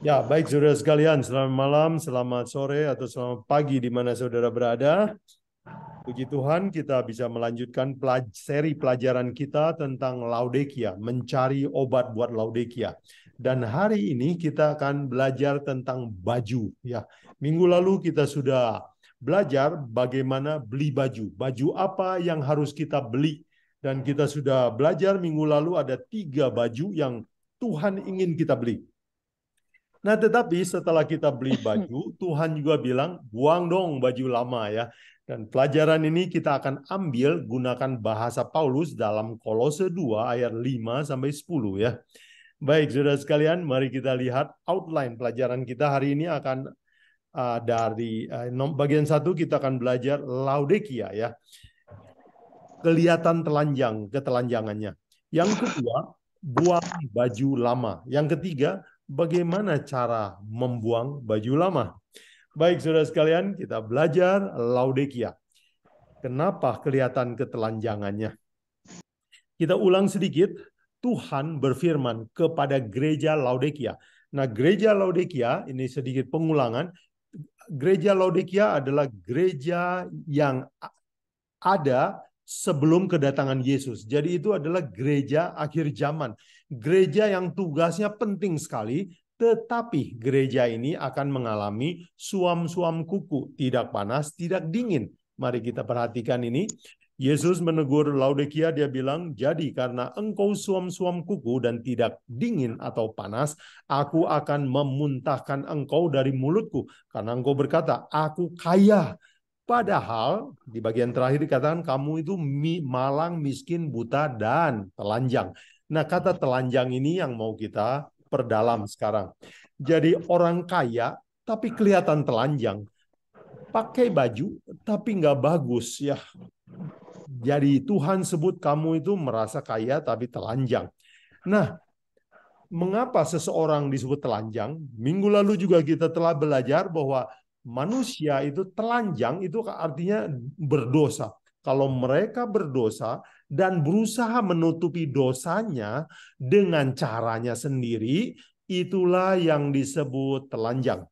Ya, baik saudara sekalian, selamat malam, selamat sore, atau selamat pagi di mana saudara berada. Puji Tuhan, kita bisa melanjutkan seri pelajaran kita tentang Laodikia, mencari obat buat Laodikia. Dan hari ini kita akan belajar tentang baju. Ya, minggu lalu kita sudah belajar bagaimana beli baju. Baju apa yang harus kita beli. Dan kita sudah belajar minggu lalu ada 3 baju yang Tuhan ingin kita beli. Nah, tetapi setelah kita beli baju, Tuhan juga bilang, buang dong baju lama ya. Dan pelajaran ini kita akan ambil gunakan bahasa Paulus dalam Kolose 2 ayat 5 sampai 10 ya. Baik, saudara sekalian, mari kita lihat outline pelajaran kita hari ini akan dari bagian 1 kita akan belajar Laodikia ya. Kelihatan telanjang, ketelanjangannya. Yang kedua, buang baju lama. Yang ketiga, bagaimana cara membuang baju lama. Baik, saudara sekalian, kita belajar Laodikia. Kenapa kelihatan ketelanjangannya? Kita ulang sedikit. Tuhan berfirman kepada gereja Laodikia. Nah, gereja Laodikia, ini sedikit pengulangan. Gereja Laodikia adalah gereja yang ada sebelum kedatangan Yesus. Jadi itu adalah gereja akhir zaman. Gereja yang tugasnya penting sekali, tetapi gereja ini akan mengalami suam-suam kuku, tidak panas, tidak dingin. Mari kita perhatikan ini. Yesus menegur Laodikia, dia bilang, jadi karena engkau suam-suam kuku dan tidak dingin atau panas, aku akan memuntahkan engkau dari mulutku. Karena engkau berkata, aku kaya. Padahal di bagian terakhir dikatakan kamu itu malang, miskin, buta, dan telanjang. Nah, kata telanjang ini yang mau kita perdalam sekarang. Jadi orang kaya tapi kelihatan telanjang. Pakai baju tapi nggak bagus ya. Jadi Tuhan sebut kamu itu merasa kaya tapi telanjang. Nah, mengapa seseorang disebut telanjang? Minggu lalu juga kita telah belajar bahwa manusia itu telanjang itu artinya berdosa. Kalau mereka berdosa dan berusaha menutupi dosanya dengan caranya sendiri, itulah yang disebut telanjang.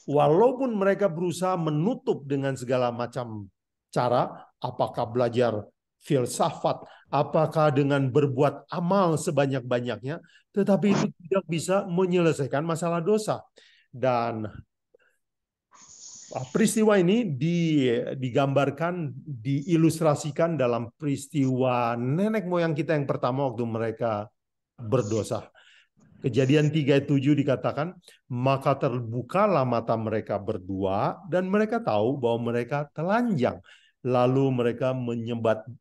Walaupun mereka berusaha menutup dengan segala macam cara, apakah belajar filsafat, apakah dengan berbuat amal sebanyak-banyaknya, tetapi itu tidak bisa menyelesaikan masalah dosa. Dan peristiwa ini digambarkan, diilustrasikan dalam peristiwa nenek moyang kita yang pertama waktu mereka berdosa. Kejadian 3:7 dikatakan, maka terbukalah mata mereka berdua dan mereka tahu bahwa mereka telanjang. Lalu mereka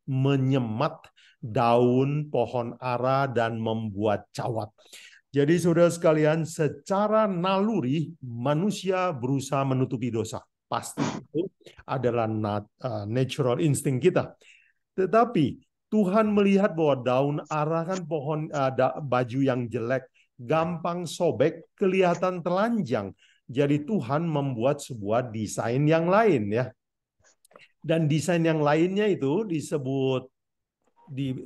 menyemat daun pohon ara dan membuat cawat. Jadi saudara sekalian, secara naluri manusia berusaha menutupi dosa. Pasti itu adalah natural instinct kita. Tetapi Tuhan melihat bahwa daun ara kan pohon baju yang jelek, gampang sobek, kelihatan telanjang. Jadi Tuhan membuat sebuah desain yang lain ya. Dan desain yang lainnya itu disebut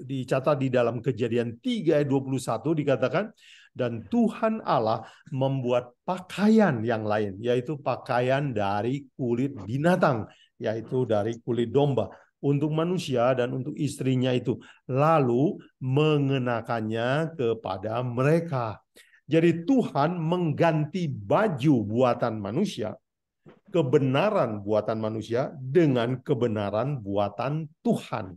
dicatat di dalam Kejadian 3 ayat 21 dikatakan, dan Tuhan Allah membuat pakaian yang lain, yaitu pakaian dari kulit binatang, yaitu dari kulit domba, untuk manusia dan untuk istrinya itu, lalu mengenakannya kepada mereka. Jadi Tuhan mengganti baju buatan manusia, kebenaran buatan manusia dengan kebenaran buatan Tuhan.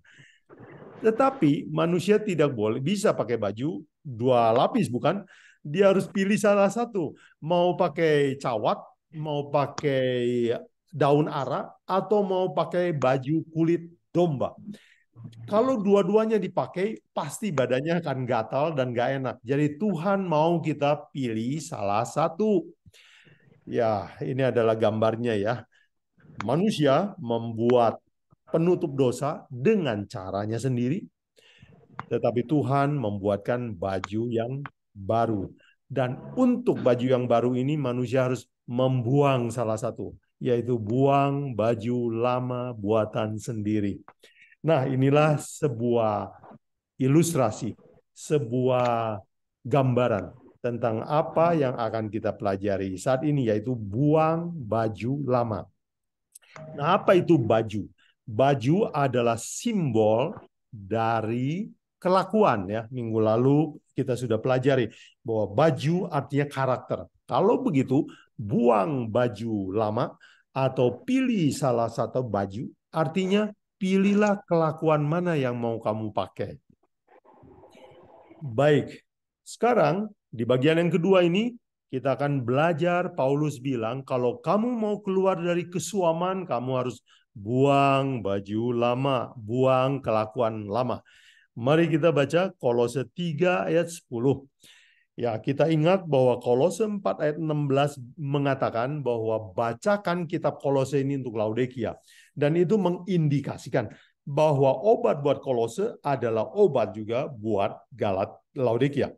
Tetapi manusia tidak boleh bisa pakai baju 2 lapis, bukan? Dia harus pilih salah satu. Mau pakai cawat, mau pakai daun ara, atau mau pakai baju kulit domba. Kalau dua-duanya dipakai, pasti badannya akan gatal dan gak enak. Jadi Tuhan mau kita pilih salah satu. Ya, ini adalah gambarnya ya. Manusia membuat penutup dosa dengan caranya sendiri, tetapi Tuhan membuatkan baju yang baru. Dan untuk baju yang baru ini manusia harus membuang salah satu, yaitu buang baju lama buatan sendiri. Nah, inilah sebuah ilustrasi, sebuah gambaran tentang apa yang akan kita pelajari saat ini, yaitu buang baju lama. Nah, apa itu baju? Baju adalah simbol dari kelakuan ya. Minggu lalu kita sudah pelajari bahwa baju artinya karakter. Kalau begitu, buang baju lama atau pilih salah satu baju, artinya pilihlah kelakuan mana yang mau kamu pakai. Baik, sekarang di bagian yang kedua ini kita akan belajar. Paulus bilang kalau kamu mau keluar dari kesuaman, kamu harus buang baju lama, buang kelakuan lama. Mari kita baca Kolose 3 ayat 10. Ya, kita ingat bahwa Kolose 4 ayat 16 mengatakan bahwa bacakan kitab Kolose ini untuk Laodikia. Dan itu mengindikasikan bahwa obat buat Kolose adalah obat juga buat Laodikia.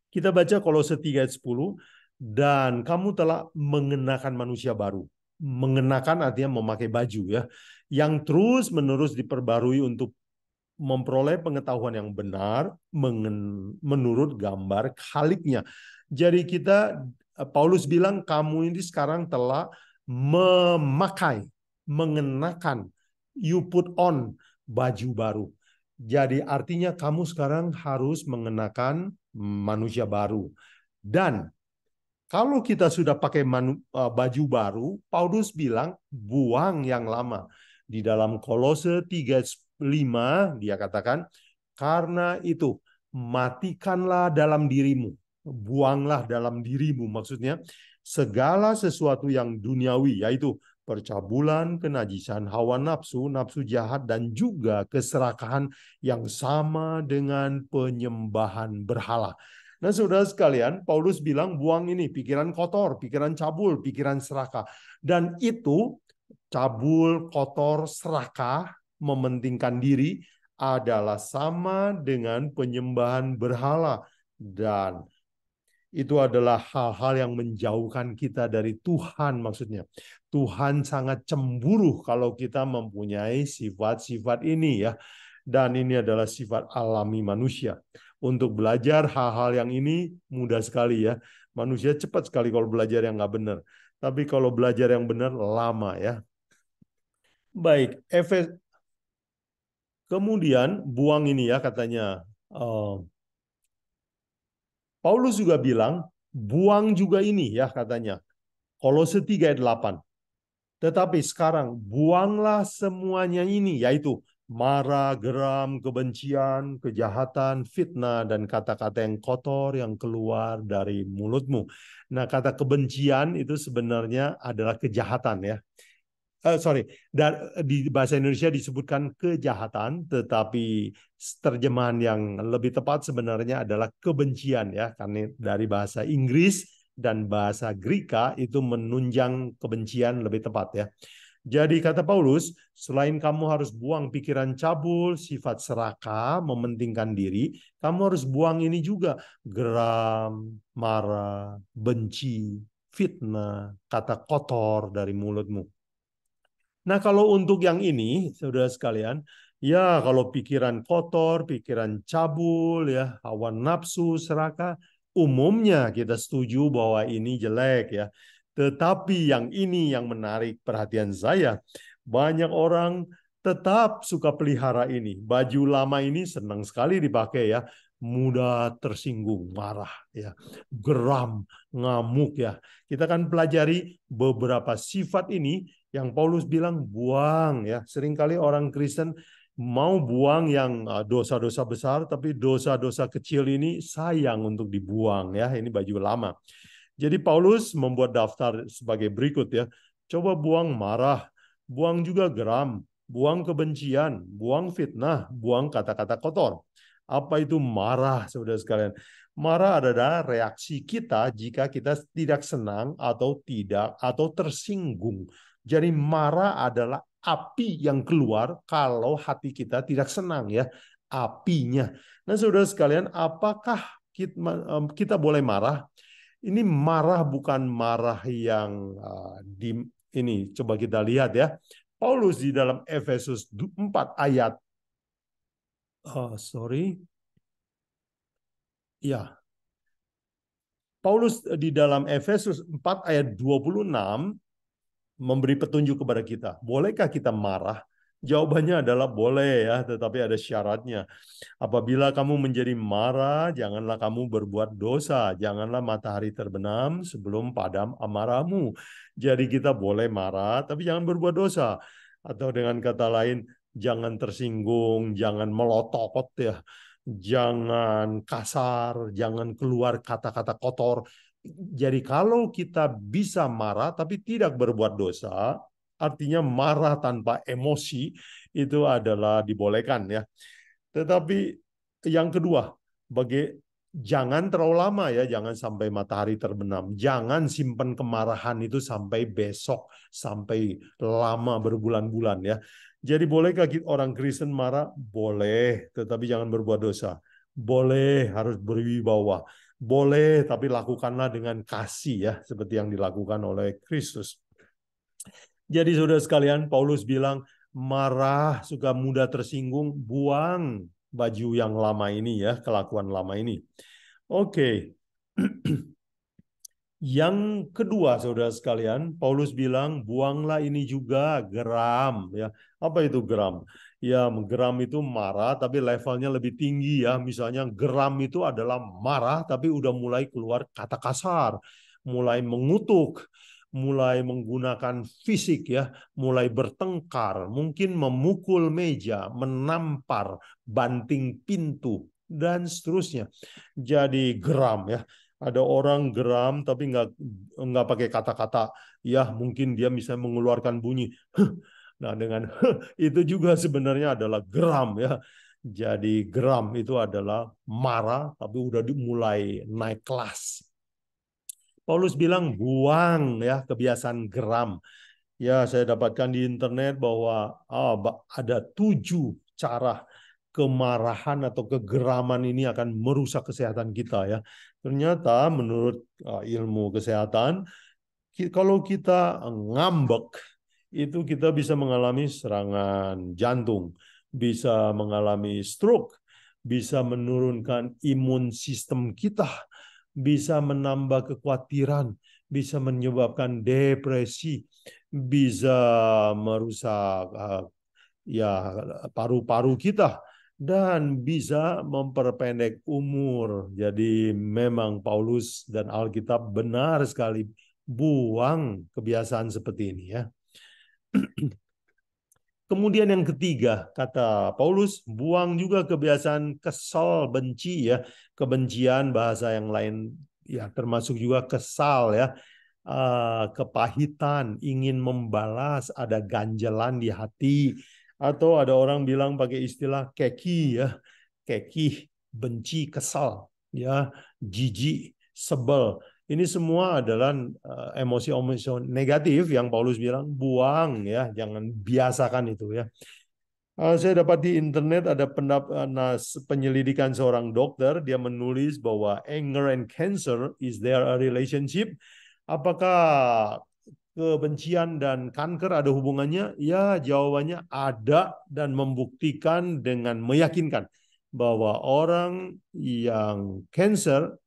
Kita baca Kolose 3 ayat 10, dan kamu telah mengenakan manusia baru. Mengenakan artinya memakai baju ya, yang terus-menerus diperbarui untuk memperoleh pengetahuan yang benar menurut gambar Khaliknya. Jadi Paulus bilang kamu ini sekarang telah memakai, mengenakan, you put on baju baru. Jadi artinya kamu sekarang harus mengenakan manusia baru. Dan kalau kita sudah pakai baju baru, Paulus bilang buang yang lama. Di dalam Kolose 3:5 dia katakan, karena itu matikanlah dalam dirimu, buanglah dalam dirimu, maksudnya segala sesuatu yang duniawi, yaitu percabulan, kenajisan, hawa nafsu, nafsu jahat, dan juga keserakahan yang sama dengan penyembahan berhala. Nah, saudara sekalian, Paulus bilang buang ini, pikiran kotor, pikiran cabul, pikiran serakah. Dan itu, cabul, kotor, serakah, mementingkan diri, adalah sama dengan penyembahan berhala. Dan itu adalah hal-hal yang menjauhkan kita dari Tuhan maksudnya. Tuhan sangat cemburu kalau kita mempunyai sifat-sifat ini ya. Dan ini adalah sifat alami manusia. Untuk belajar hal-hal yang ini mudah sekali ya. Manusia cepat sekali kalau belajar yang nggak benar. Tapi kalau belajar yang benar lama ya. Baik, kemudian buang ini ya katanya. Paulus juga bilang, buang juga ini ya katanya. Kolose 3 ayat 8. Tetapi sekarang buanglah semuanya ini, yaitu marah, geram, kebencian, kejahatan, fitnah, dan kata-kata yang kotor yang keluar dari mulutmu. Nah, kata kebencian itu sebenarnya adalah kejahatan ya. Di bahasa Indonesia disebutkan kejahatan, tetapi terjemahan yang lebih tepat sebenarnya adalah kebencian ya, karena dari bahasa Inggris dan bahasa Greka itu menunjang kebencian lebih tepat ya. Jadi kata Paulus, selain kamu harus buang pikiran cabul, sifat serakah, mementingkan diri, kamu harus buang ini juga, geram, marah, benci, fitnah, kata kotor dari mulutmu. Nah, kalau untuk yang ini, saudara sekalian, ya kalau pikiran kotor, pikiran cabul, ya hawa nafsu, serakah, umumnya kita setuju bahwa ini jelek ya. Tetapi yang ini yang menarik perhatian saya. Banyak orang tetap suka pelihara ini. Baju lama ini senang sekali dipakai ya. Mudah tersinggung, marah ya, geram, ngamuk ya. Kita akan pelajari beberapa sifat ini yang Paulus bilang buang ya. Seringkali orang Kristen mau buang yang dosa-dosa besar, tapi dosa-dosa kecil ini sayang untuk dibuang ya. Ini baju lama. Jadi Paulus membuat daftar sebagai berikut ya. Coba buang marah, buang juga geram, buang kebencian, buang fitnah, buang kata-kata kotor. Apa itu marah, saudara sekalian? Marah adalah reaksi kita jika kita tidak senang atau tersinggung. Jadi marah adalah api yang keluar kalau hati kita tidak senang ya, apinya. Nah, saudara sekalian, apakah kita boleh marah? Ini marah bukan marah yang ini coba kita lihat ya. Paulus di dalam Efesus 4 ayat 4 ya. Paulus di dalam Efesus 4 ayat 26 memberi petunjuk kepada kita. Bolehkah kita marah? Jawabannya adalah boleh ya, tetapi ada syaratnya. Apabila kamu menjadi marah, janganlah kamu berbuat dosa. Janganlah matahari terbenam sebelum padam amarahmu. Jadi kita boleh marah, tapi jangan berbuat dosa. Atau dengan kata lain, jangan tersinggung, jangan melotot ya. Jangan kasar, jangan keluar kata-kata kotor. Jadi kalau kita bisa marah tapi tidak berbuat dosa, artinya marah tanpa emosi, itu adalah dibolehkan ya. Tetapi yang kedua, jangan terlalu lama ya, jangan sampai matahari terbenam. Jangan simpan kemarahan itu sampai besok, sampai lama berbulan-bulan ya. Jadi bolehkah orang Kristen marah? Boleh, tetapi jangan berbuat dosa. Boleh, harus berwibawa. Boleh, tapi lakukanlah dengan kasih ya, seperti yang dilakukan oleh Kristus. Jadi saudara sekalian, Paulus bilang, marah, suka mudah tersinggung, buang baju yang lama ini ya, kelakuan lama ini. Oke. Yang kedua, saudara sekalian, Paulus bilang, buanglah ini juga, geram. Ya, apa itu geram? Ya, geram itu marah, tapi levelnya lebih tinggi ya. Misalnya geram itu adalah marah, tapi udah mulai keluar kata kasar, mulai mengutuk, mulai menggunakan fisik ya, mulai bertengkar, mungkin memukul meja, menampar, banting pintu, dan seterusnya. Jadi geram ya. Ada orang geram tapi nggak pakai kata-kata, ya mungkin dia bisa mengeluarkan bunyi. Nah dengan itu juga sebenarnya adalah geram ya. Jadi geram itu adalah marah tapi udah dimulai naik kelas. Paulus bilang buang ya kebiasaan geram. Ya saya dapatkan di internet bahwa ada 7 cara kemarahan atau kegeraman ini akan merusak kesehatan kita ya. Ternyata menurut ilmu kesehatan, kalau kita ngambek, itu kita bisa mengalami serangan jantung, bisa mengalami stroke, bisa menurunkan imun sistem kita, bisa menambah kekhawatiran, bisa menyebabkan depresi, bisa merusak ya paru-paru kita dan bisa memperpendek umur. Jadi memang Paulus dan Alkitab benar sekali, buang kebiasaan seperti ini ya. Kemudian yang ketiga, kata Paulus, buang juga kebiasaan kesal, benci ya. Kebencian bahasa yang lain ya termasuk juga kesal ya. Kepahitan, ingin membalas, ada ganjalan di hati, atau ada orang bilang pakai istilah keki ya, keki, benci, kesal, ya, jijik, sebel. Ini semua adalah emosi-emosi negatif yang Paulus bilang buang ya, jangan biasakan itu ya. Saya dapat di internet ada penyelidikan seorang dokter, dia menulis bahwa anger and cancer, is there a relationship? Apakah kebencian dan kanker ada hubungannya? Ya, jawabannya ada dan membuktikan dengan meyakinkan bahwa orang yang cancer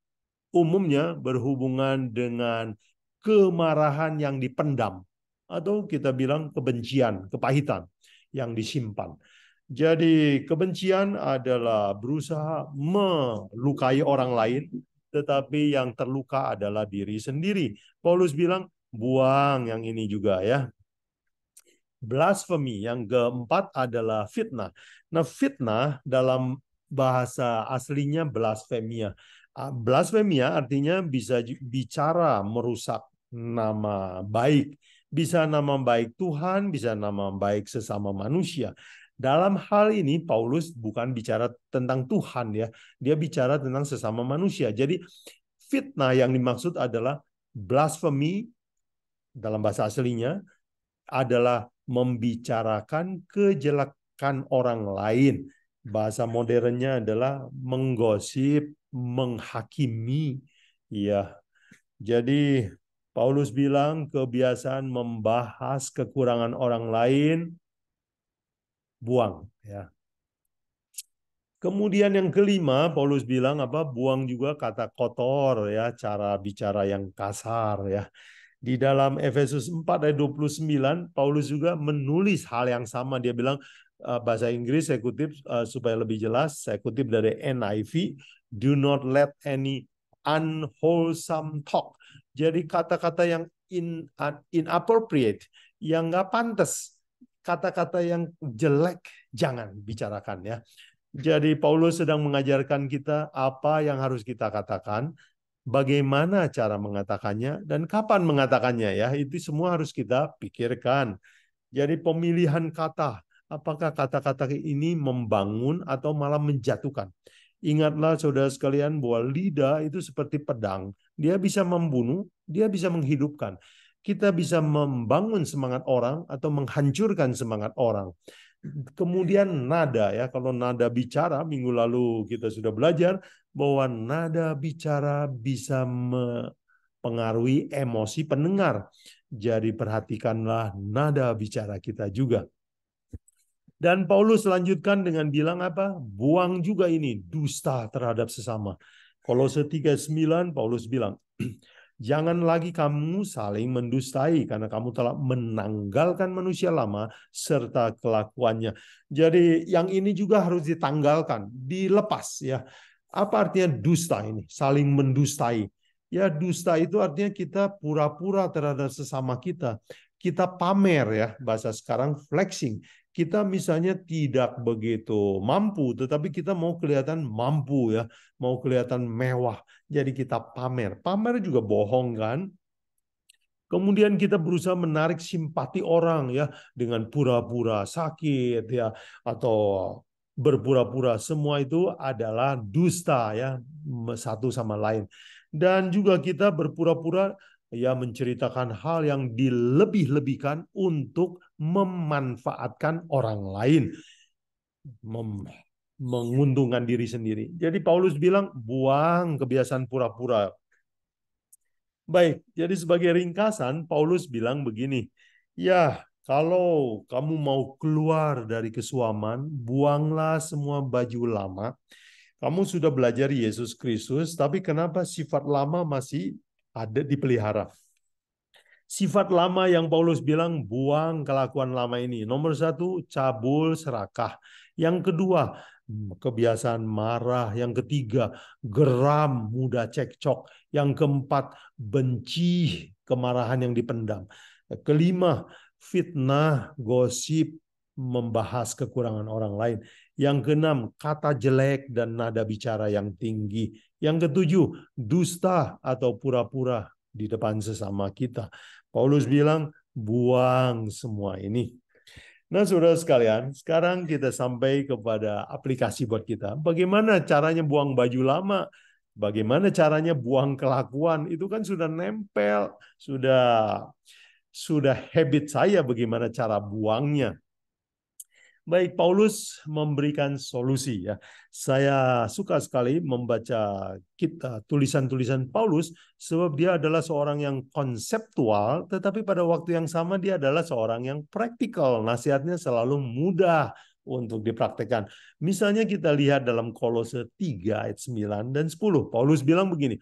umumnya berhubungan dengan kemarahan yang dipendam atau kita bilang kebencian, kepahitan yang disimpan. Jadi kebencian adalah berusaha melukai orang lain, tetapi yang terluka adalah diri sendiri. Paulus bilang, buang yang ini juga ya. Blasphemy, yang keempat adalah fitnah. Nah, fitnah dalam bahasa aslinya blasfemia. Blasfemia artinya bisa bicara merusak nama baik. Bisa nama baik Tuhan, bisa nama baik sesama manusia. Dalam hal ini Paulus bukan bicara tentang Tuhan ya, dia bicara tentang sesama manusia. Jadi fitnah yang dimaksud adalah blasphemy dalam bahasa aslinya adalah membicarakan kejelekan orang lain. Bahasa modernnya adalah menggosip, menghakimi. Ya, jadi Paulus bilang kebiasaan membahas kekurangan orang lain buang. Ya. Kemudian yang kelima, Paulus bilang apa? Buang juga kata kotor ya, cara bicara yang kasar ya. Di dalam Efesus 4 ayat 29, Paulus juga menulis hal yang sama. Dia bilang bahasa Inggris, saya kutip supaya lebih jelas, saya kutip dari NIV, do not let any unwholesome talk. Jadi kata-kata yang inappropriate, yang nggak pantas, kata-kata yang jelek, jangan bicarakan ya. Jadi Paulus sedang mengajarkan kita apa yang harus kita katakan, bagaimana cara mengatakannya, dan kapan mengatakannya ya. Itu semua harus kita pikirkan. Jadi pemilihan kata, apakah kata-kata ini membangun atau malah menjatuhkan. Ingatlah saudara sekalian bahwa lidah itu seperti pedang. Dia bisa membunuh, dia bisa menghidupkan. Kita bisa membangun semangat orang atau menghancurkan semangat orang. Kemudian nada ya, kalau nada bicara, minggu lalu kita sudah belajar bahwa nada bicara bisa mempengaruhi emosi pendengar. Jadi perhatikanlah nada bicara kita juga. Dan Paulus lanjutkan dengan bilang apa? Buang juga ini dusta terhadap sesama. Kolose 3:9 Paulus bilang, jangan lagi kamu saling mendustai karena kamu telah menanggalkan manusia lama serta kelakuannya. Jadi yang ini juga harus ditanggalkan, dilepas ya. Apa artinya dusta ini? Saling mendustai. Ya dusta itu artinya kita pura-pura terhadap sesama kita. Kita pamer ya, bahasa sekarang flexing. Kita misalnya tidak begitu mampu, tetapi kita mau kelihatan mampu ya, mau kelihatan mewah. Jadi kita pamer. Pamer juga bohong kan? Kemudian kita berusaha menarik simpati orang ya dengan pura-pura sakit ya atau berpura-pura. Semua itu adalah dusta ya satu sama lain. Dan juga kita berpura-pura ya menceritakan hal yang dilebih-lebihkan untuk memanfaatkan orang lain, menguntungkan diri sendiri. Jadi Paulus bilang buang kebiasaan pura-pura. Baik, jadi sebagai ringkasan, Paulus bilang begini, ya kalau kamu mau keluar dari kesuaman, buanglah semua baju lama. Kamu sudah belajar Yesus Kristus, tapi kenapa sifat lama masih ada dipelihara? Sifat lama yang Paulus bilang, buang kelakuan lama ini. Nomor satu, cabul serakah. Yang kedua, kebiasaan marah. Yang ketiga, geram, mudah cekcok. Yang keempat, benci, kemarahan yang dipendam. Kelima, fitnah, gosip, membahas kekurangan orang lain. Yang keenam, kata jelek dan nada bicara yang tinggi. Yang ketujuh, dusta atau pura-pura di depan sesama kita. Paulus bilang, buang semua ini. Nah, saudara sekalian, sekarang kita sampai kepada aplikasi buat kita. Bagaimana caranya buang baju lama? Bagaimana caranya buang kelakuan? Itu kan sudah nempel, sudah habit saya bagaimana cara buangnya. Baik, Paulus memberikan solusi ya. Saya suka sekali membaca tulisan-tulisan Paulus sebab dia adalah seorang yang konseptual, tetapi pada waktu yang sama dia adalah seorang yang praktikal. Nasihatnya selalu mudah untuk dipraktekkan. Misalnya kita lihat dalam Kolose 3 ayat 9 dan 10. Paulus bilang begini,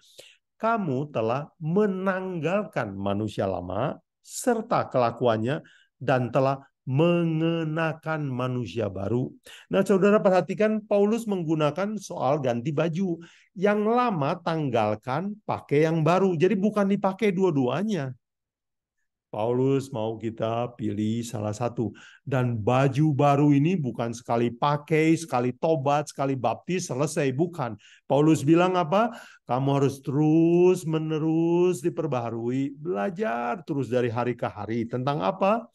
kamu telah menanggalkan manusia lama serta kelakuannya dan telah mengenakan manusia baru. Nah, saudara perhatikan Paulus menggunakan soal ganti baju. Yang lama tanggalkan, pakai yang baru. Jadi bukan dipakai dua-duanya. Paulus mau kita pilih salah satu. Dan baju baru ini bukan sekali pakai, sekali tobat, sekali baptis, selesai. Bukan. Paulus bilang apa? Kamu harus terus-menerus diperbaharui. Belajar terus dari hari ke hari. Tentang apa?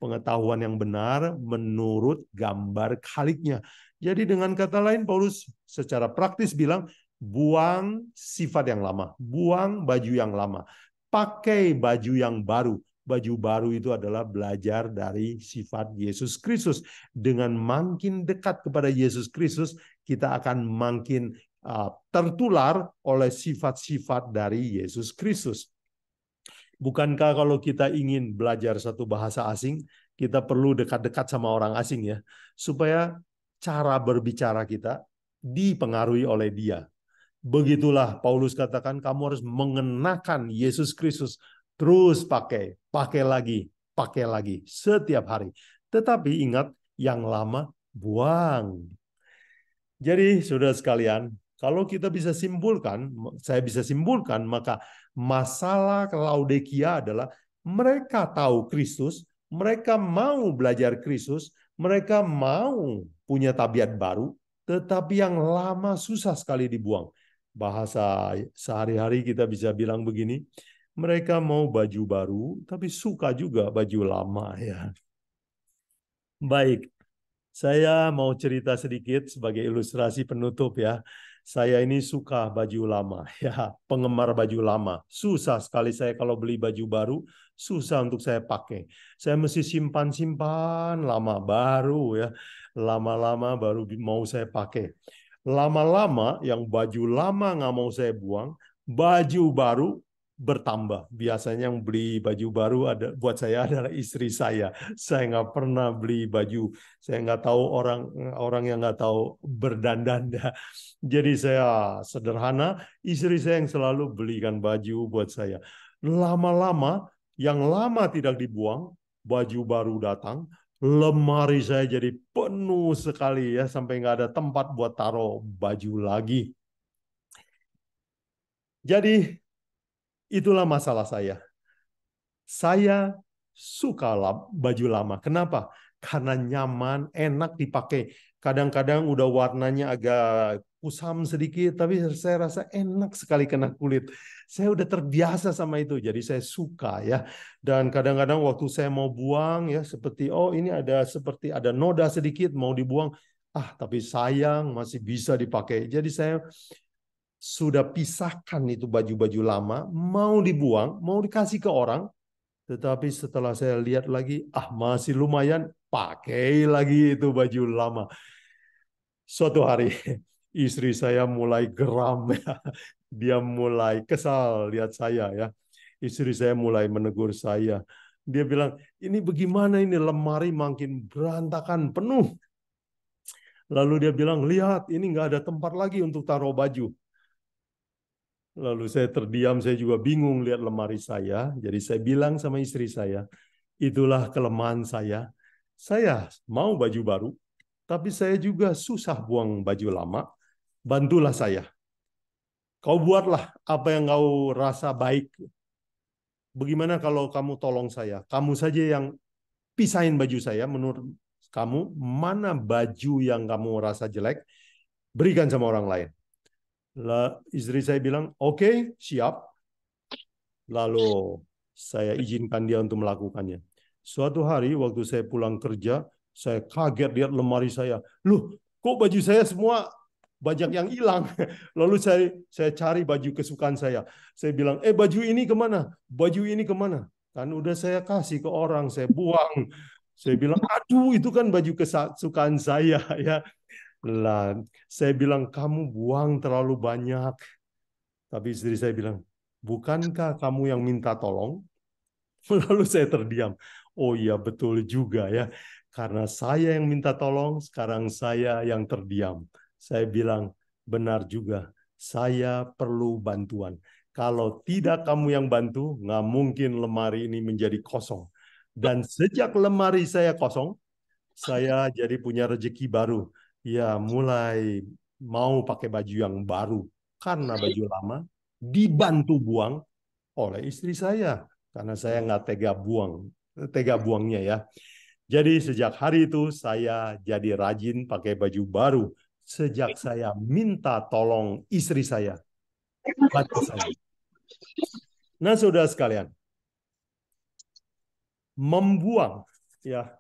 Pengetahuan yang benar menurut gambar Khaliknya. Jadi dengan kata lain, Paulus secara praktis bilang, buang sifat yang lama. Buang baju yang lama. Pakai baju yang baru. Baju baru itu adalah belajar dari sifat Yesus Kristus. Dengan makin dekat kepada Yesus Kristus, kita akan makin tertular oleh sifat-sifat dari Yesus Kristus. Bukankah kalau kita ingin belajar satu bahasa asing, kita perlu dekat-dekat sama orang asing ya, supaya cara berbicara kita dipengaruhi oleh dia. Begitulah Paulus katakan, kamu harus mengenakan Yesus Kristus. Terus pakai lagi setiap hari. Tetapi ingat, yang lama buang. Jadi saudara sekalian, kalau kita bisa simpulkan, saya bisa simpulkan, maka masalah Laodikia adalah mereka tahu Kristus, mereka mau belajar Kristus, mereka mau punya tabiat baru, tetapi yang lama susah sekali dibuang. Bahasa sehari-hari kita bisa bilang begini, mereka mau baju baru, tapi suka juga baju lama ya. Baik, saya mau cerita sedikit sebagai ilustrasi penutup ya. Saya ini suka baju lama ya, penggemar baju lama. Susah sekali saya kalau beli baju baru, susah untuk saya pakai. Saya mesti simpan-simpan lama baru ya. Lama-lama baru mau saya pakai. Lama-lama yang baju lama nggak mau saya buang, baju baru bertambah. Biasanya yang beli baju baru ada buat saya adalah istri saya. Saya nggak pernah beli baju. Saya nggak tahu orang yang nggak tahu berdandan. Jadi saya sederhana. Istri saya yang selalu belikan baju buat saya. Lama-lama yang lama tidak dibuang, baju baru datang. Lemari saya jadi penuh sekali ya sampai nggak ada tempat buat taruh baju lagi. Jadi itulah masalah saya. Saya suka baju lama. Kenapa? Karena nyaman, enak dipakai. Kadang-kadang udah warnanya agak kusam sedikit, tapi saya rasa enak sekali kena kulit. Saya udah terbiasa sama itu, jadi saya suka ya. Dan kadang-kadang waktu saya mau buang ya, seperti ini seperti ada noda sedikit mau dibuang, tapi sayang masih bisa dipakai. Jadi saya sudah pisahkan itu baju-baju lama, mau dibuang, mau dikasih ke orang, tetapi setelah saya lihat lagi, masih lumayan, pakai lagi itu baju lama. Suatu hari, istri saya mulai geram. Dia mulai kesal lihat saya ya. Istri saya mulai menegur saya. Dia bilang, ini bagaimana ini lemari makin berantakan, penuh. Lalu dia bilang, lihat, ini nggak ada tempat lagi untuk taruh baju. Lalu saya terdiam, saya juga bingung lihat lemari saya. Jadi saya bilang sama istri saya, itulah kelemahan saya. Saya mau baju baru, tapi saya juga susah buang baju lama. Bantulah saya. Kau buatlah apa yang kau rasa baik. Bagaimana kalau kamu tolong saya? Kamu saja yang pisahin baju saya. Menurut kamu, mana baju yang kamu rasa jelek, berikan sama orang lain. Istri saya bilang, oke, siap. Lalu saya izinkan dia untuk melakukannya. Suatu hari waktu saya pulang kerja, saya kaget lihat lemari saya. Loh, kok baju saya semua banyak yang hilang? Lalu saya cari baju kesukaan saya. Saya bilang, baju ini kemana? Baju ini kemana? Kan udah saya kasih ke orang, saya buang. Saya bilang, aduh itu kan baju kesukaan saya ya. Lah, saya bilang kamu buang terlalu banyak. Tapi istri saya bilang, bukankah kamu yang minta tolong? Lalu saya terdiam. Oh iya betul juga ya. Karena saya yang minta tolong, sekarang saya yang terdiam. Saya bilang, benar juga. Saya perlu bantuan. Kalau tidak kamu yang bantu, nggak mungkin lemari ini menjadi kosong. Dan sejak lemari saya kosong, saya jadi punya rezeki baru. Ya, mulai mau pakai baju yang baru. Karena baju lama dibantu buang oleh istri saya. Karena saya nggak tega buangnya ya. Jadi sejak hari itu saya jadi rajin pakai baju baru. Sejak saya minta tolong istri saya, bantu saya. Nah, saudara sekalian, membuang ya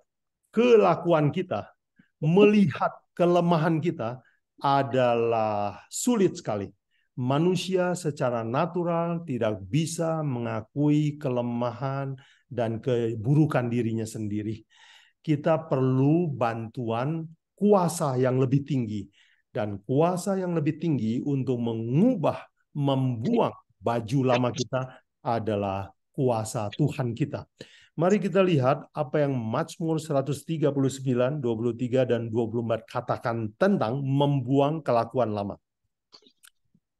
kelakuan kita, melihat kelemahan kita adalah sulit sekali. Manusia secara natural tidak bisa mengakui kelemahan dan keburukan dirinya sendiri. Kita perlu bantuan kuasa yang lebih tinggi. Dan kuasa yang lebih tinggi untuk mengubah, membuang baju lama kita adalah kuasa Tuhan kita. Mari kita lihat apa yang Mazmur 139, 23 dan 24 katakan tentang membuang kelakuan lama.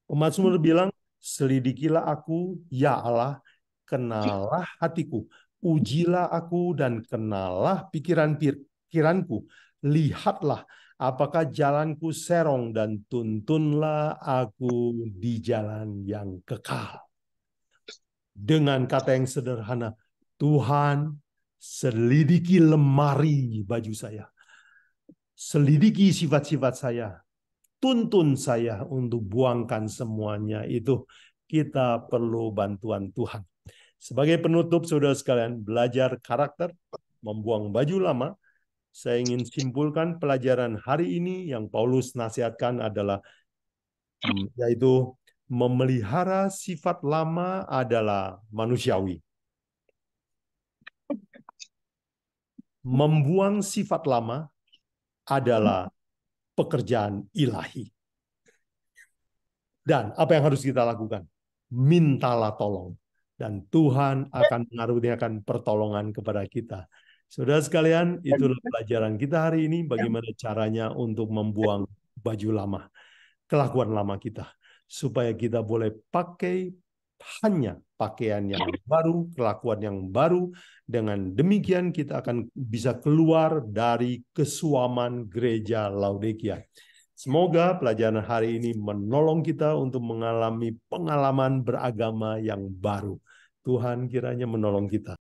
Mazmur bilang, selidikilah aku, ya Allah, kenalah hatiku, ujilah aku dan kenalah pikiranku. Lihatlah apakah jalanku serong dan tuntunlah aku di jalan yang kekal. Dengan kata yang sederhana, Tuhan, selidiki lemari baju saya. Selidiki sifat-sifat saya. Tuntun saya untuk buangkan semuanya itu. Kita perlu bantuan Tuhan. Sebagai penutup, saudara sekalian, belajar karakter, membuang baju lama. Saya ingin simpulkan pelajaran hari ini yang Paulus nasihatkan adalah yaitu memelihara sifat lama adalah manusiawi. Membuang sifat lama adalah pekerjaan ilahi. Dan apa yang harus kita lakukan? Mintalah tolong. Dan Tuhan akan mengaruniakan pertolongan kepada kita. Saudara sekalian, itulah pelajaran kita hari ini. Bagaimana caranya untuk membuang baju lama, kelakuan lama kita. Supaya kita boleh pakai hanya pakaian yang baru, kelakuan yang baru. Dengan demikian kita akan bisa keluar dari kesuaman gereja Laodikia. Semoga pelajaran hari ini menolong kita untuk mengalami pengalaman beragama yang baru. Tuhan kiranya menolong kita.